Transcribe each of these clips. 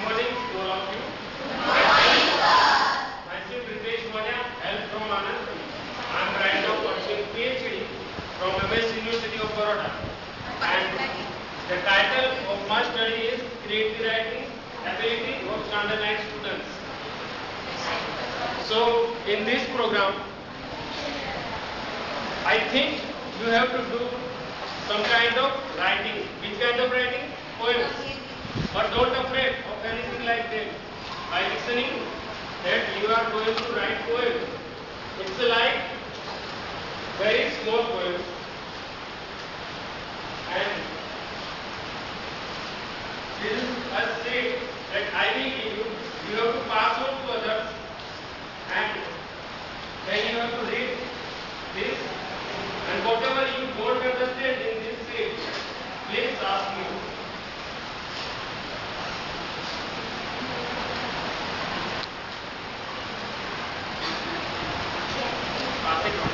morning to all of you. Myself Ritesh Manya, hail from Anand. I am right now pursuing PhD from MS University of Baroda. And the title of my study is Creative Writing Ability of Standard-IX Students. So in this program, I think you have to do some kind of writing. Which kind of writing? Poems. But don't afraid of anything like that. By listening that you are going to write poems. It's like very small poems. And this is a state that I will give you. You have to pass on to others. And then you have to read this. And whatever you don't understand in this page, please ask me. Pass it on.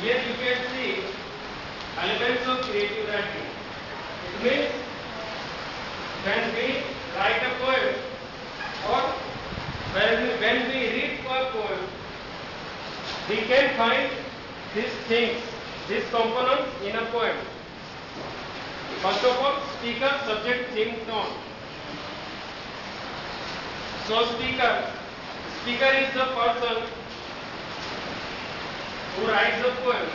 Here you can see elements of creative writing. It means when we write a poem or when we read a poem, we can find these things, these components in a poem. First of all, speaker, subject, theme, tone. So speaker is the person who writes the poem.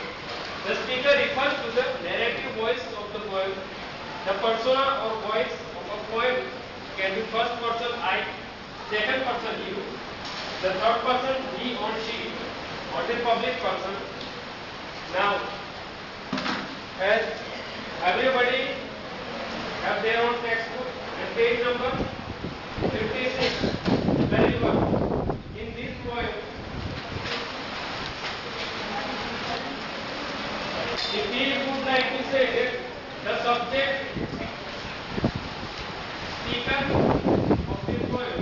The speaker refers to the narrative voice of the poem. The persona or voice of a poem can be first person I, second person you, the third person he or she, or the public person. Now, as everybody have their own textbook and page number 56, very well. In this poem, if we would like to say that the subject, speaker of this poem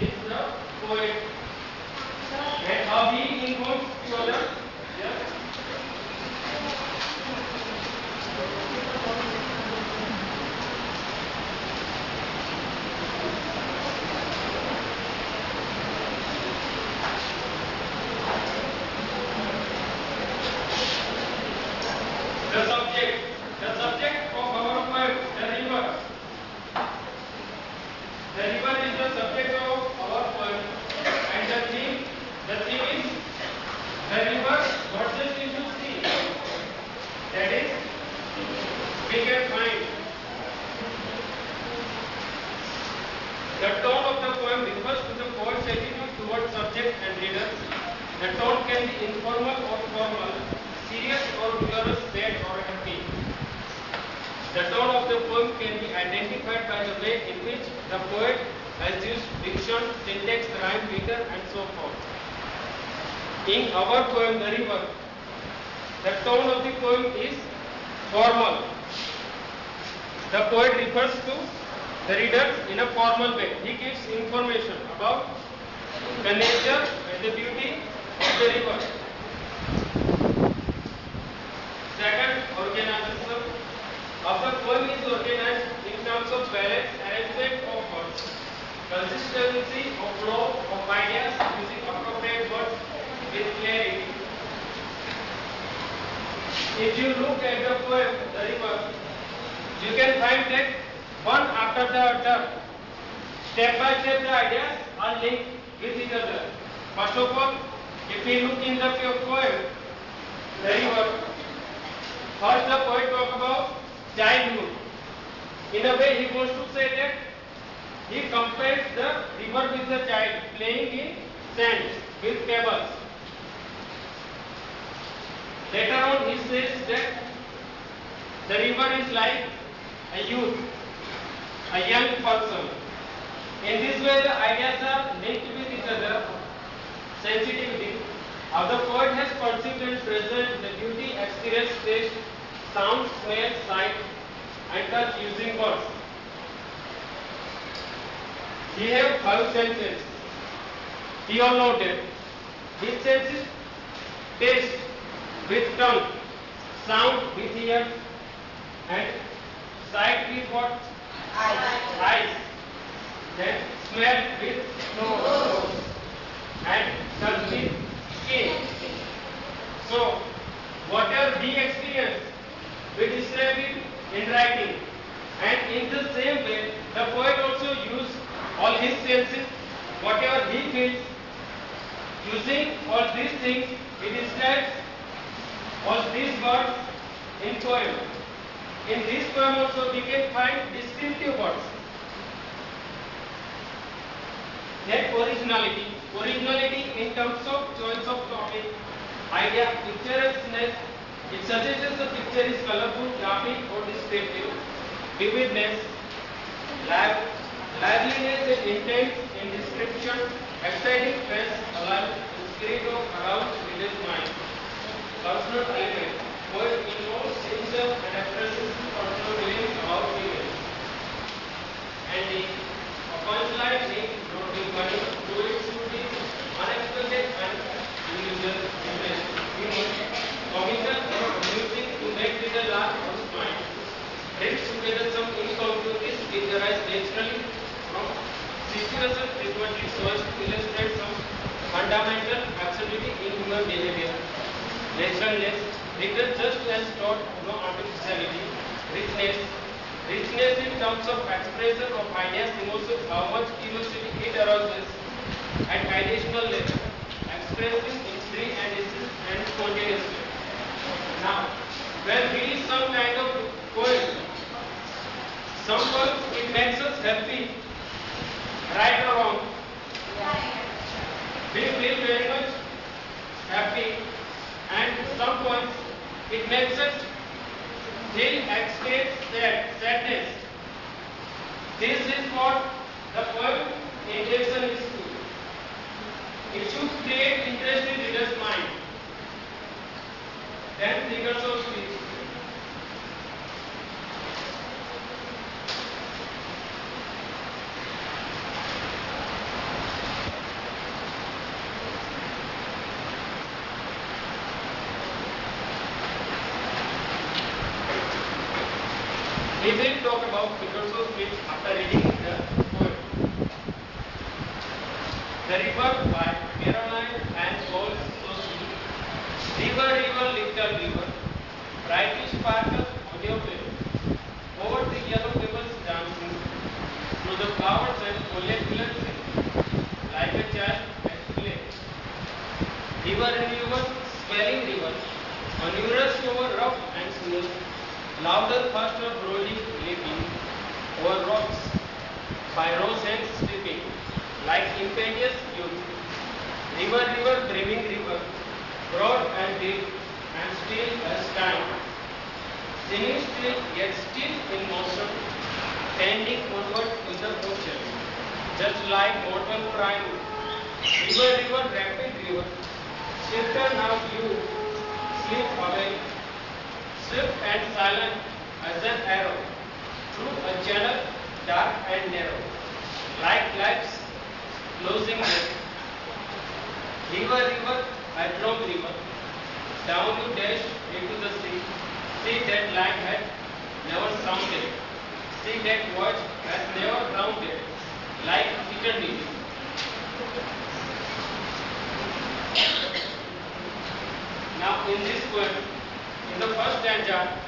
is the poet, and how he involves to others. Yes. The subject of our poem, the river. The river is the subject of our poem, and the theme is the river verses into sea. That is, we can find the tone of the poem towards subject and reader. The tone can be informal or formal, serious or humorous, sad or happy. The tone of the poem can be identified by the way in which the poet has used diction, syntax, rhyme, meter, and so forth. In our poem, The River, the tone of the poem is formal. The poet refers to the reader in a formal way. He gives information about the nature and the beauty of the river. Second, organization of the poem is organized in terms of balance, arrangement of words, consistency of flow of ideas using appropriate words with clarity. If you look at the poem, The River, you can find that one after the other, step by step the ideas are linked with each other. First of all, if we look in the poem, The River, first the poet talks about childhood. In a way, he wants to say that he compares the river with the child playing in sand with pebbles. Later on, he says that the river is like a youth, a young person. In this way, the ideas are linked with each other. Sensitivity. How the poet has perceived and present the beauty, experience, taste, sound, smell, sight, and touch using words. He have 5 senses. He all noted. His senses: taste with tongue, sound with ears, and sight with what? Eyes. Then smell with nose, and touch with skin. So, whatever he experienced, we describe it in writing. And in the same way, the poet also used all his senses, whatever he feels. Using all these things, he describes all these words in poem. In this poem also we can find distinctive words. Then originality. Originality in terms of choice of topic, idea, picturesqueness. It suggests the picture is colorful, graphic or descriptive. Vividness, liveliness and intent in description, exciting press, alive, spirit of aroused reader's mind. Personal element. Poet involves himself and expresses personal feelings about feelings. Ending. A punchline is not being funny, so it should be unexpected and unusual, comical or amusing to make reader laugh or smile. Brings together some incongruities which arise naturally from situations frequently so as to illustrate some fundamental absurdity in human behavior. Naturalness, written just as taught, no artificiality. Richness, richness in terms of expression of ideas, emotions, how much curiosity it arouses at ideational level, expressing in free and spontaneously. Now, when we read some kind of poem, some poems it makes us happy, right or wrong? We feel very much happy, and some poems it makes us feel experience sadness. This is what the poem intention is to. It should create interest in reader's mind. Then figures of speech. We will talk about figures of speech after reading the poem. The River by Caroline and Paul Sosky. River, river, little river, brightly sparkle on your face. Over the yellow pebbles dancing, through the flowers and foliage glancing, like a child at play. River and river, swelling river, onumerous over rough and smooth, louder, faster, rolling, leaping over rocks, by rows and sweeping, like impetuous youth. river, brimming river, broad and deep, and still as time, seeming still yet still in motion, tending onward in the ocean, just like mortal prime. River, rapid river, swifter now you slip away, swift and silent as an arrow, through a channel dark and narrow, like life's closing breath. River, headlong river, down you dash into the sea that land had never sounded, sea that voice has never rounded, like eternity. Now in this poem, in the first stanza,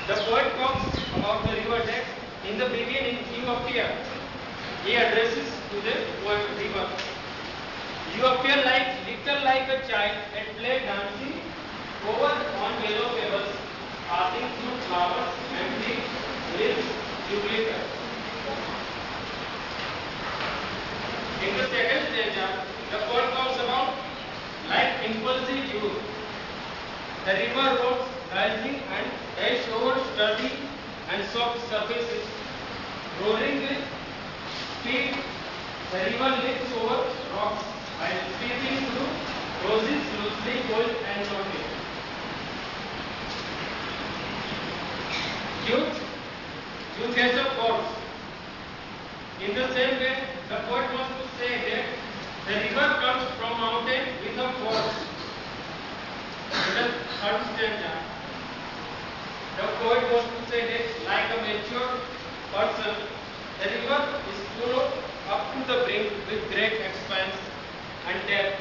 the poet talks about the river that in the beginning you appear. He addresses to the poet river. You appear little like a child at play dancing over on yellow pebbles, passing through flowers and trees with you glitter. In the second stanza, the poet talks about like impulsive youth. The river rolls rising and dash over sturdy and soft surfaces, roaring with speed. The river leaps over rocks while sweeping through roses loosely coiled and knotted. Youth has a force. In the same way, the poet wants to say that the river comes from mountain with a force. In the third stanza, the poet wants to say that like a mature person, the river is full up to the brink with great expanse and depth.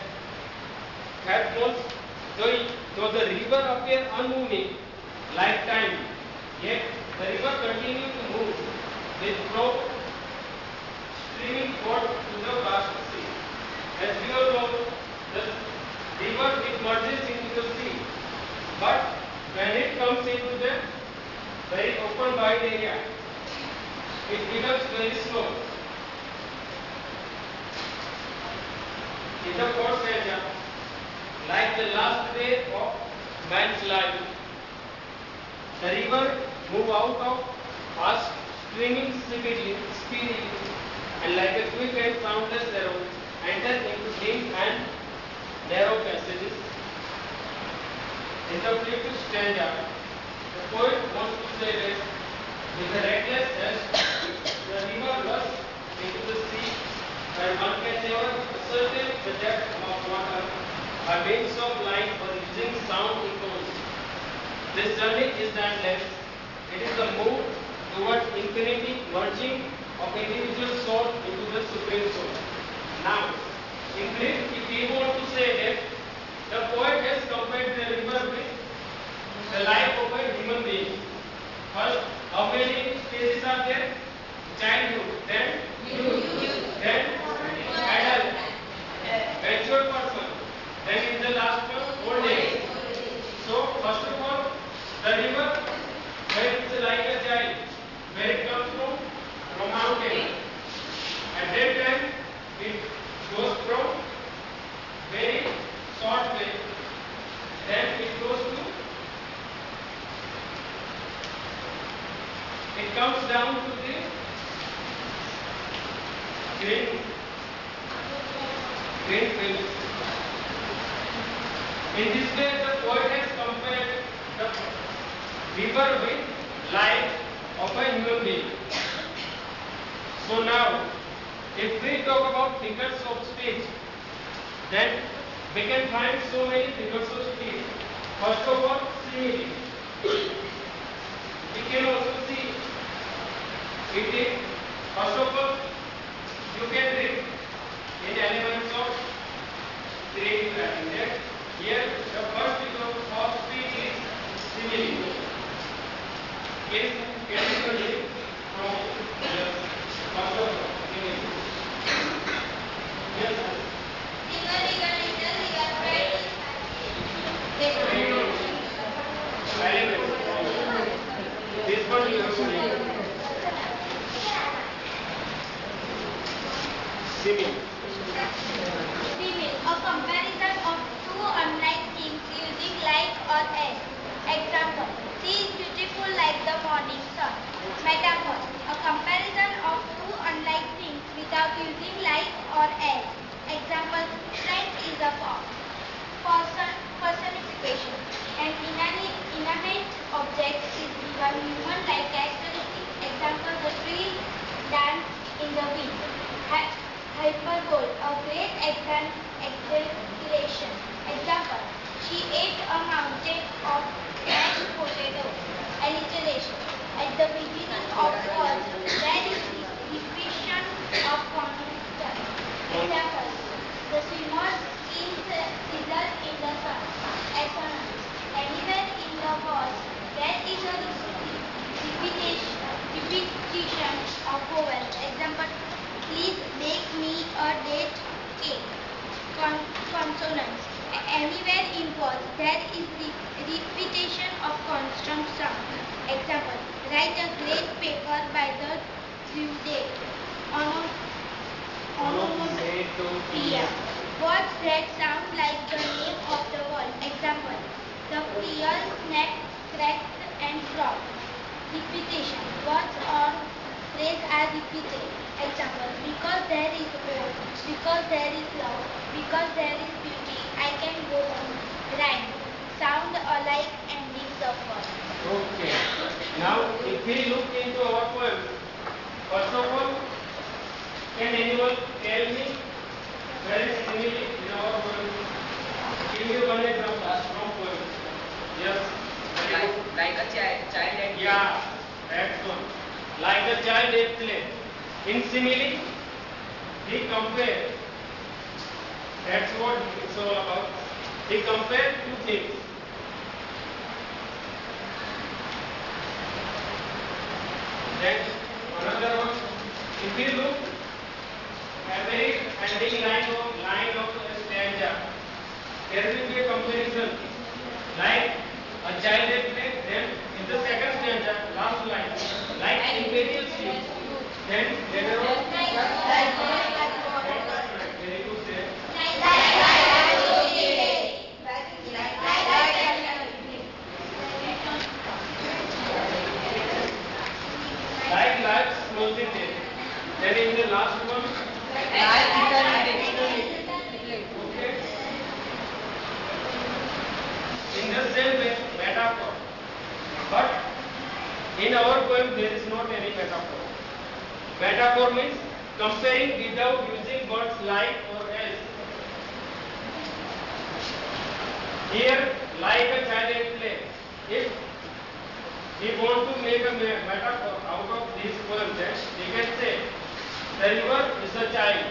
Though the river appear unmoving like time, yet the river continues to move with flow streaming forth to the vast sea. As we all know, the river it merges into the sea, but when it comes into the very open wide area, it becomes very slow. In the fourth stanza, like the last day of man's life, the river move out of fast streaming speedily, and like a quick and soundless arrow, enter into dim and narrow passages. In the fifth stanza, the poet wants to say that with a reckless zest, the river rushes into the sea, where one can never ascertain the depth of water by means of light or using sound echoes. This journey is endless. It is the move towards infinity, merging of individual soul into the supreme soul. Now, in brief, if we want to say that the poet has compared the river with the life of a human being. First, how many stages are there? Childhood, then youth, then adult, mature person, then in the last one, old age. So, first of all, the river, where it is like a child, where it comes from mountain. At that time, it goes from very short way, then it goes to, it comes down to the green fields. In this way, the poet has compared the river with life of a human being. So now, if we talk about figures of speech, then we can find so many figures of speech. First of all, simile. We can also see it is, first of all, you can read in elements of creative writing that here the first figure of speech is simile. Please can you read from the first of all simile? Yes, sir. This one you have to read. Simile. Female. A comparison of two unlike things using like or as. Example. She is beautiful like the morning sun. Metaphor. A comparison of two unlike things without using like or as. Example. Friend is a personification. An inanimate object is given human-like characteristics. Example. The tree dance in the wind. Hyperbole, a great exaggeration. Example, she ate a mountain of mashed potatoes. Alliteration. At the beginning of words, there is repetition of consonants. Example, the swimmer's skills result in the sun. Assonance. Anywhere in the words, there is a repetition of vowels. Example, please make me a date cake. Consonants. Anywhere in words, there is repetition of constant sound. Example, write a great paper by the due date. Onomatopoeia. Words that sound like the name of the world. Example, the priel snapped, cracked and dropped. Repetition. Words or phrase are repeated. Example, because there is hope, because there is love, because there is beauty, I can go on. Rhyme. Sound alike endings of words. Okay. Now, if we look into our poem, first of all, can anyone tell me where is simile in our poem? Give me one example from poem. Yes. Like a child at Yeah, that's one. Like a child at play. In simile, he compared. That's what it's all about. He compared two things. Then another one. If you look, every ending line of a stanza, there will be a comparison. Like a child at play, then in the second stanza, last line, like imperial sheep. Then later on, very good there. Like lights closing day. Then in the last one, okay. In the same way, metaphor. But in our poem, there is not any metaphor. Metaphor means comparing without using words like or else. Here, like a child at play. If we want to make a metaphor out of this poem, then we can say the river is a child.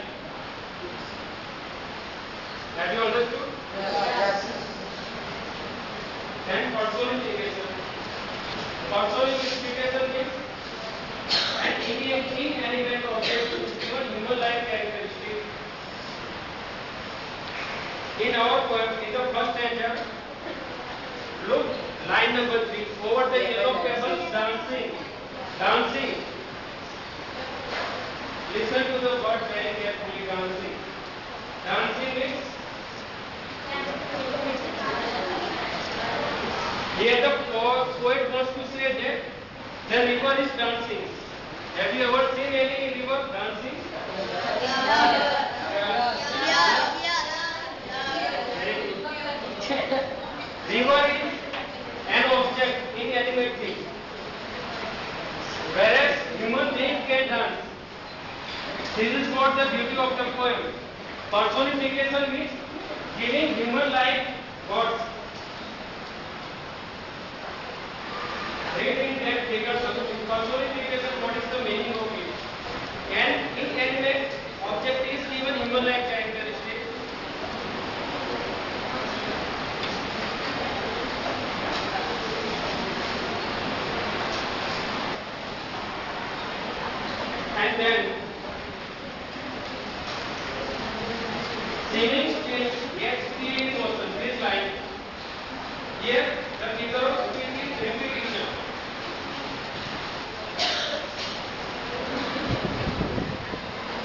Have you understood? Yes. Then personification. Personification means an inanimate object is given human-like characteristic. In our poem, in the first stanza, look, line number 3. Over the yellow pebbles dancing. Dancing. Listen to the word very carefully. Dancing. Dancing means here the poet wants to say that the river is dancing. Have you ever seen any river dancing? Very good. River is an object, inanimate thing. Whereas human being can dance. This is what the beauty of the poem. Personification means giving human-like words. Read in depth figures of personification, what is the meaning of it? An inanimate object is given human-like characteristic. And then seeming change gets speed in motion. This line here, the figure of speed is repetition.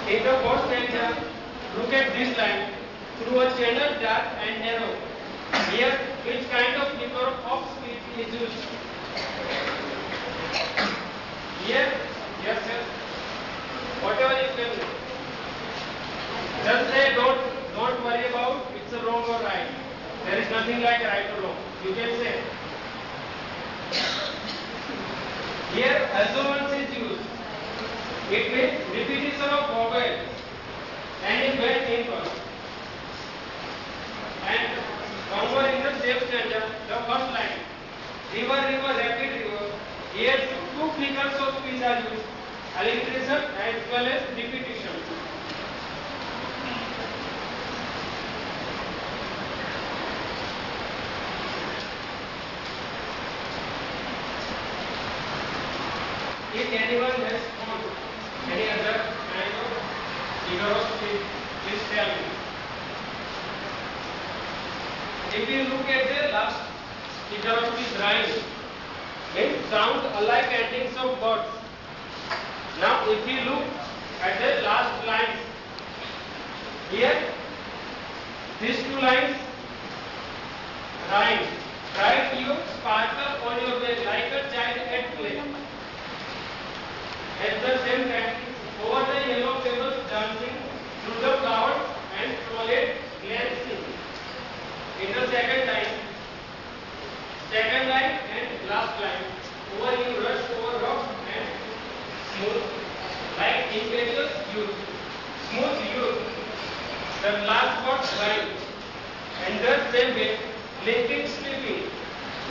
In the first stanza, look at this line. Through a channel dark and narrow. Here, which kind of figure of speech is used? Here, yes, sir. Whatever you can do. Just say don't worry about it's a wrong or right. There is nothing like right or wrong. You can say. Here, assonance is used. It means repetition of vowel and is well in verse. And one more in the same stanza, the first line. River, river, rapid river. Here two figures of speech are used, alliteration as well as repetition. If anyone has found any other kind of figure of speech, please tell me. If you look at the last figure of speech, rhyme, means sound alike endings of words. Now, if you look at the last lines, here, these two lines rhyme. Write you sparkle on your way like a child at play. At the same time, over the yellow pebbles dancing through the flowers and solid glancing. In the second line and last line, over you rush over rock and smooth, like impetuous youth, smooth youth. The last word rhyme. And the same way, linking sleeping.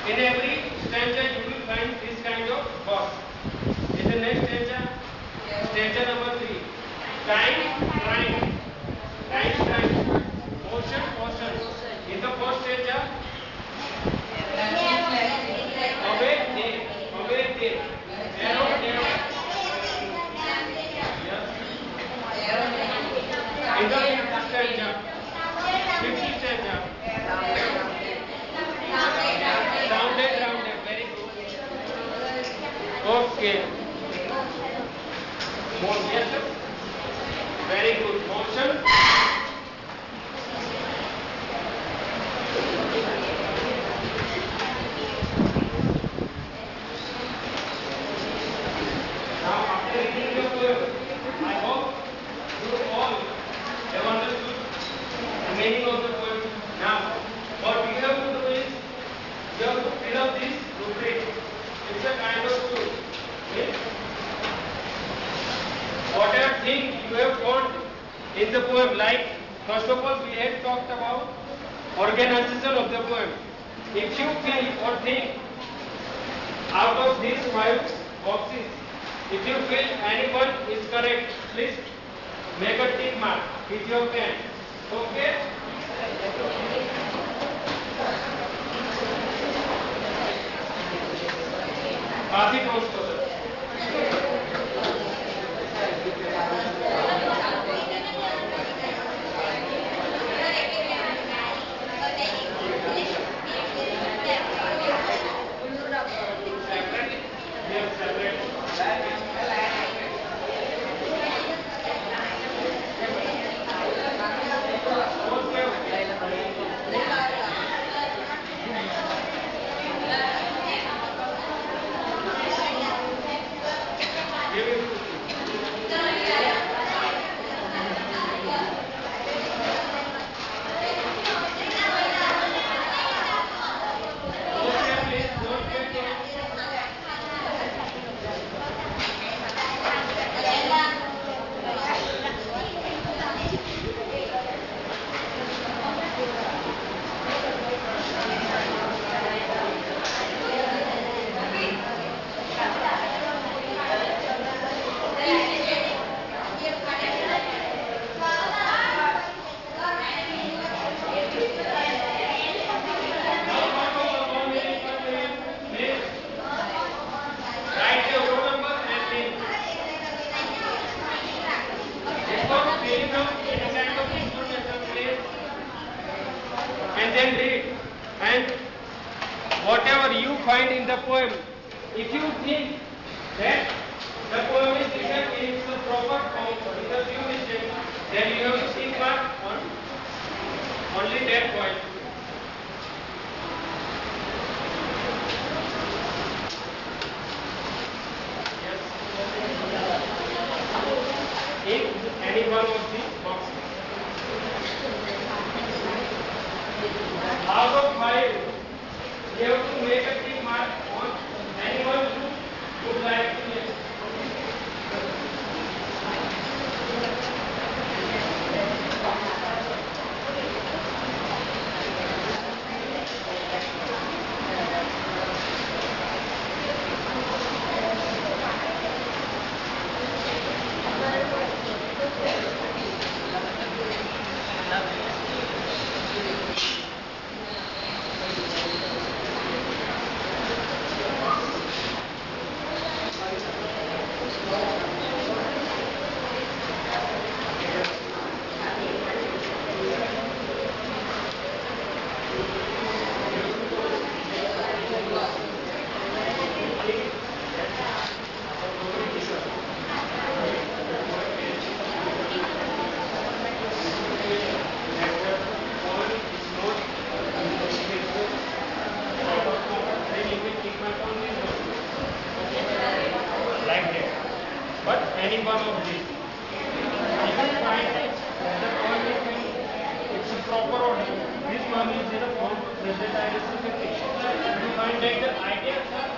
In every stanza you will find this kind of verse. In the next stanza, stanza number 3. Time, time. Time, time. Motion, motion. In the first stanza, away, day. Away, day. Arrow, arrow. Yes. In the fifth stanza, rounded, rounded. Very good. Okay. Yes, sir. Very good. Motion. Now, after reading the poem, I hope you all have understood the meaning of the poem. Now, what we have to do is, you have to fill up this rubric. It's a kind of tool. Okay? Whatever thing you have found in the poem, like first of all we had talked about organization of the poem. If you feel or think out of these 5 boxes, if you feel anyone is correct, please make a tick mark with your pen. Okay? Pass it on, sir. find in the poem. If you think that the poem is written in its proper form with a few mistakes, then you have to think back only that point. Yes. In any one of these boxes. Out of 5, you have to make a tick mark on anyone who would like to make. Like that. But any one of these. If you find the form is in its proper order, this one is in a form present identity. If you find that the ideas are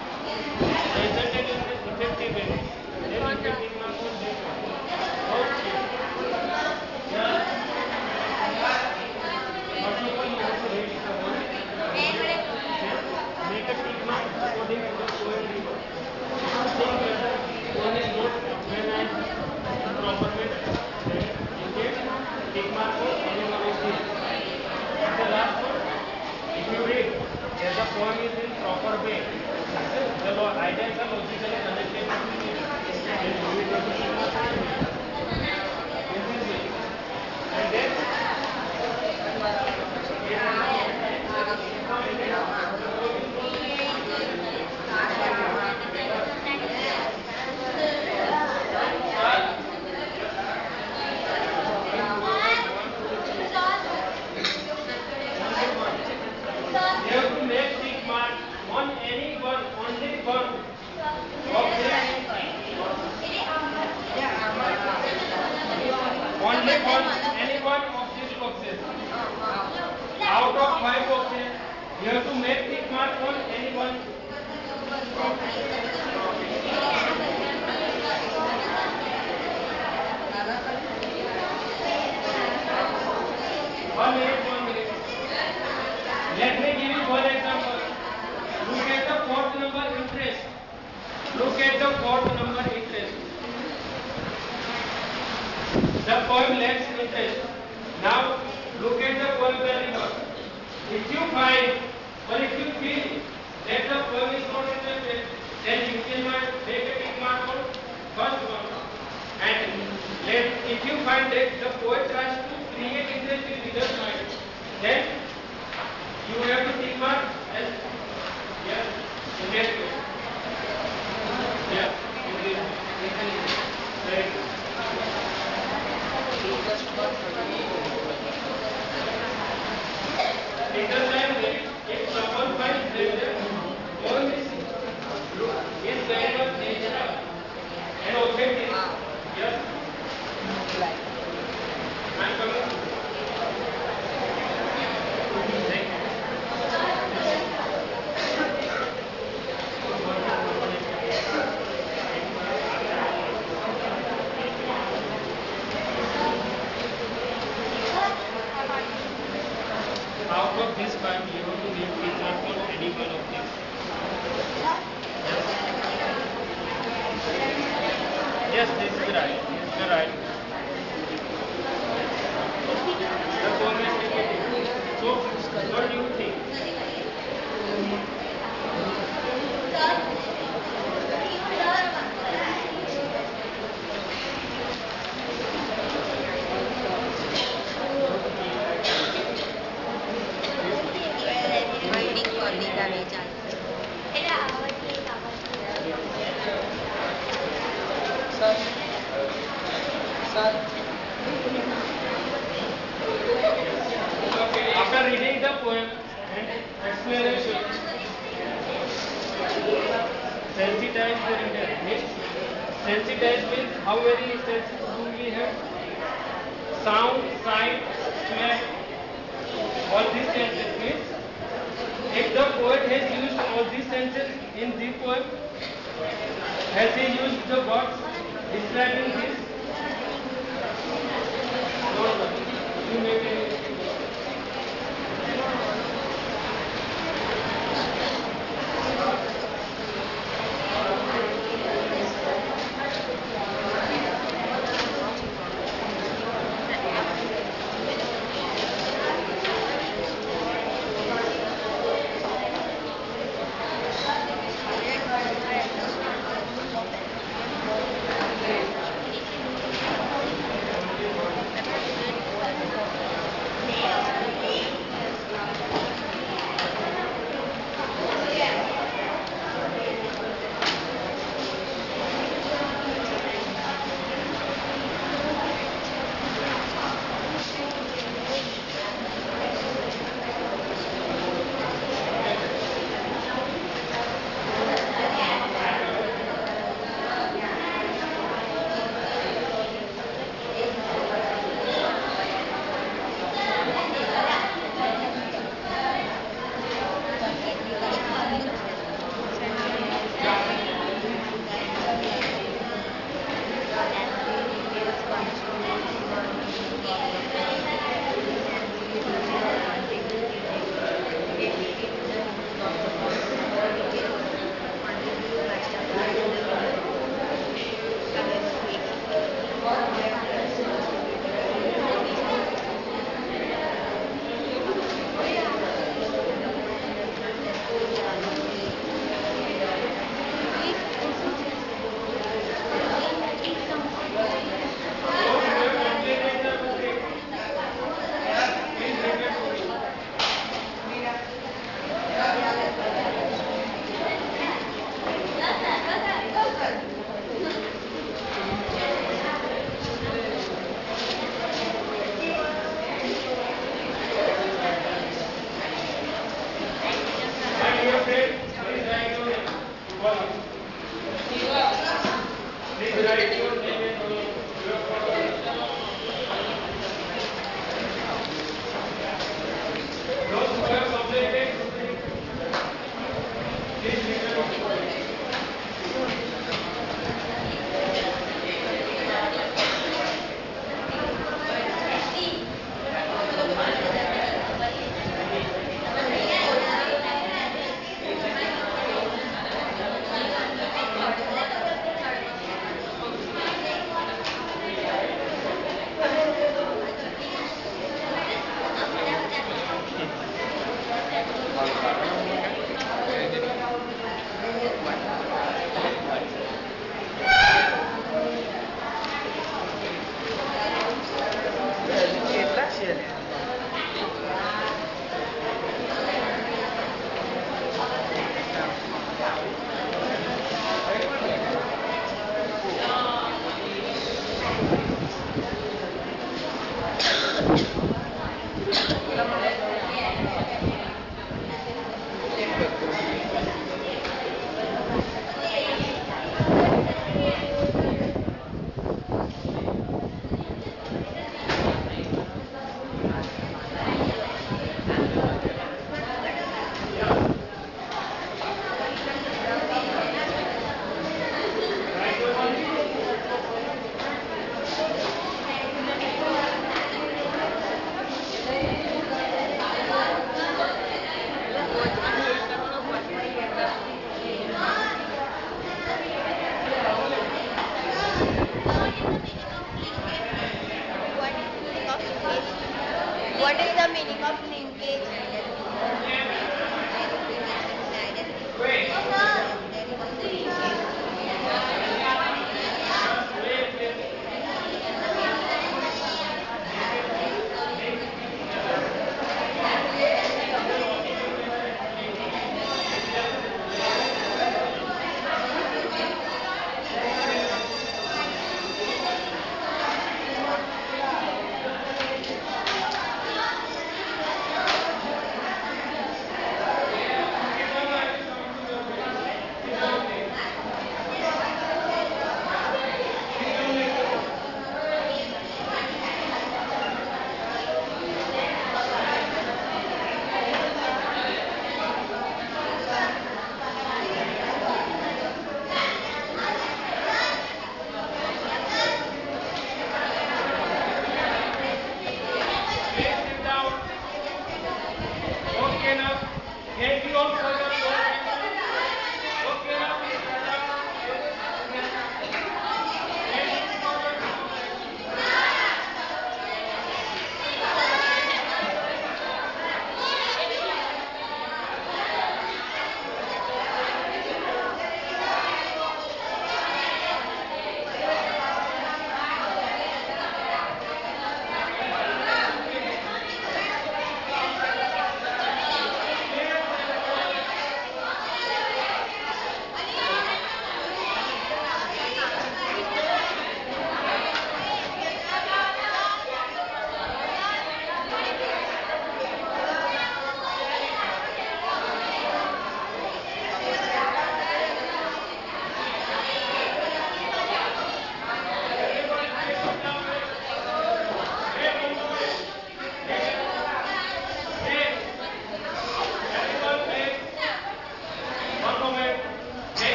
presented in the effective way, then you can take mark on that one. Okay. Yeah. First of all, you have to read the word. Make a tick mark according to the poem record. Think whether one is not organized in proper way, then you get tick mark for any one of these. And the last one, if you read that the poem is in proper way, the ideas are logically connected between it, then you will get tick mark for it. In this way. And then you have to make tick mark on any one, only one of this. Only one, any one of these boxes. Out of 5 boxes, you have to make tick mark on any one. One minute. Let me give you one example. Look at the fourth number interest. Look at the fourth number interest. The poem lacks interest. Now look at the poem variable. If you find or if you feel that the poem is not interested, then you can make a tick mark on first one. And if you find that the poet tries to create interest in reader's mind, then you have to tick mark as yes, in that way. Yeah, in this. Very good. Take the time that if someone finds that the poem is very much natural and authentic, yes, I'm coming. Thank you. Out of this 5, poem and explanation. Sensitize the reader means sensitize means how many senses do we have? Sound, sight, smell, all these senses means if the poet has used all these senses in the poem, has he used the words describing this? No, no. You may my dear friend, please write your name. Please write your name and your those who have completed, please return. Write your name. What is the meaning of linkage?